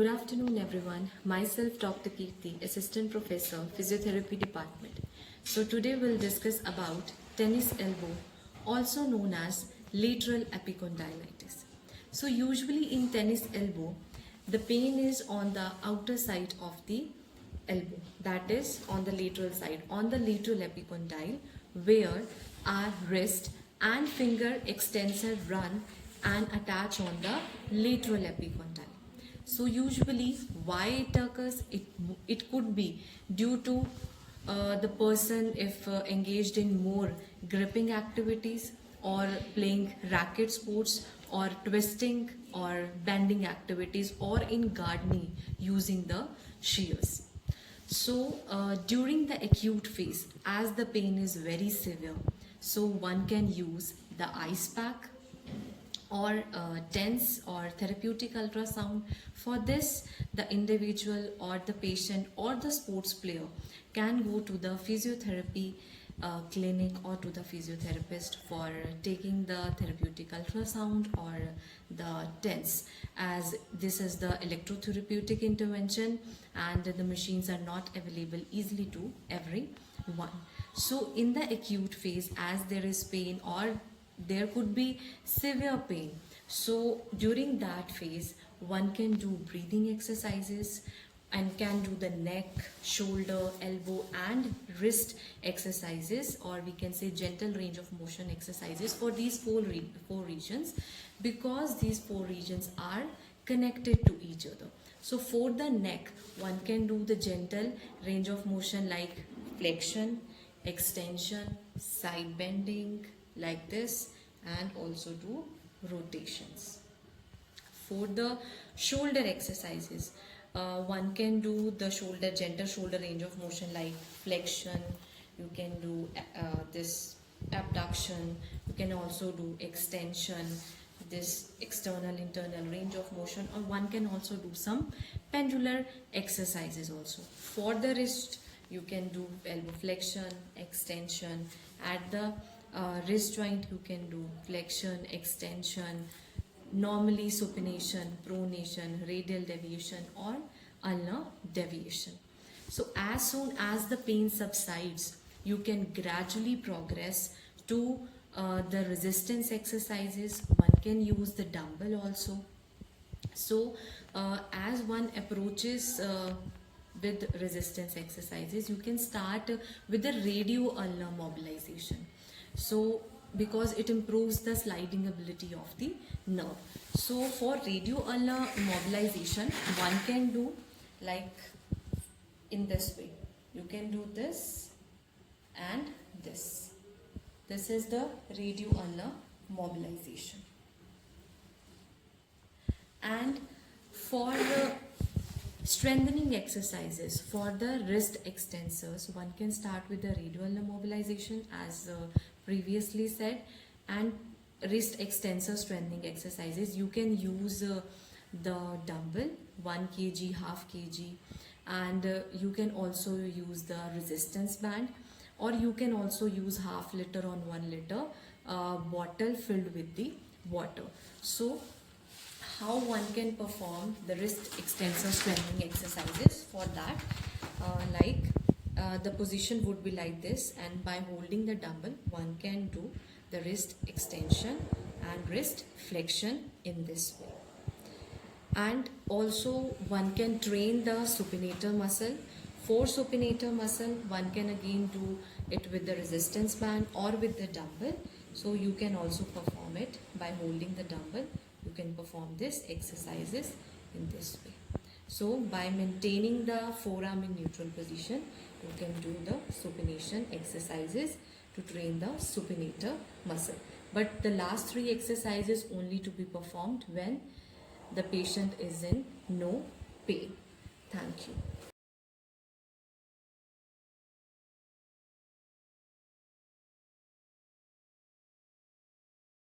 Good afternoon, everyone. Myself, Dr. Kirti, Assistant Professor, Physiotherapy Department. So today we'll discuss about tennis elbow, also known as lateral epicondylitis. So usually in tennis elbow, the pain is on the outer side of the elbow, that is on the lateral side, on the lateral epicondyle, where our wrist and finger extensor run and attach on the lateral epicondyle. So usually why it occurs, it could be due to the person if engaged in more gripping activities or playing racket sports or twisting or bending activities or in gardening using the shears. So during the acute phase, as the pain is very severe, so one can use the ice pack or TENS or therapeutic ultrasound. For this, the individual or the patient or the sports player can go to the physiotherapy clinic or to the physiotherapist for taking the therapeutic ultrasound or the TENS, as this is the electrotherapeutic intervention and the machines are not available easily to everyone. So in the acute phase, as there is pain or there could be severe pain, so during that phase one can do breathing exercises and can do the neck, shoulder, elbow and wrist exercises, or we can say gentle range of motion exercises for these four regions, because these four regions are connected to each other. So for the neck, one can do the gentle range of motion like flexion, extension, side bending like this, and also do rotations. For the shoulder exercises, one can do the gentle shoulder range of motion like flexion, you can do this abduction, you can also do extension, this external internal range of motion, or one can also do some pendular exercises also. For the wrist, you can do elbow flexion, extension. At the wrist joint, you can do flexion, extension, normally supination, pronation, radial deviation or ulnar deviation. So as soon as the pain subsides, you can gradually progress to the resistance exercises. One can use the dumbbell also. So as one approaches with resistance exercises, you can start with the radio ulnar mobilization. So because it improves the sliding ability of the nerve. So for radio ulnar mobilization, one can do like in this way. You can do this and this. This is the radio ulnar mobilization. And for the strengthening exercises for the wrist extensors, one can start with the radio ulnar mobilization as previously said, and wrist extensor strengthening exercises. You can use the dumbbell 1 kg, half kg, and you can also use the resistance band, or you can also use half liter on 1 liter bottle filled with the water. So how one can perform the wrist extensor strengthening exercises? For that, the position would be like this, and by holding the dumbbell one can do the wrist extension and wrist flexion in this way. And also one can train the supinator muscle. For supinator muscle, one can again do it with the resistance band or with the dumbbell. So you can also perform it by holding the dumbbell. You can perform this exercises in this way. So by maintaining the forearm in neutral position, you can do the supination exercises to train the supinator muscle. But the last three exercises only to be performed when the patient is in no pain. Thank you.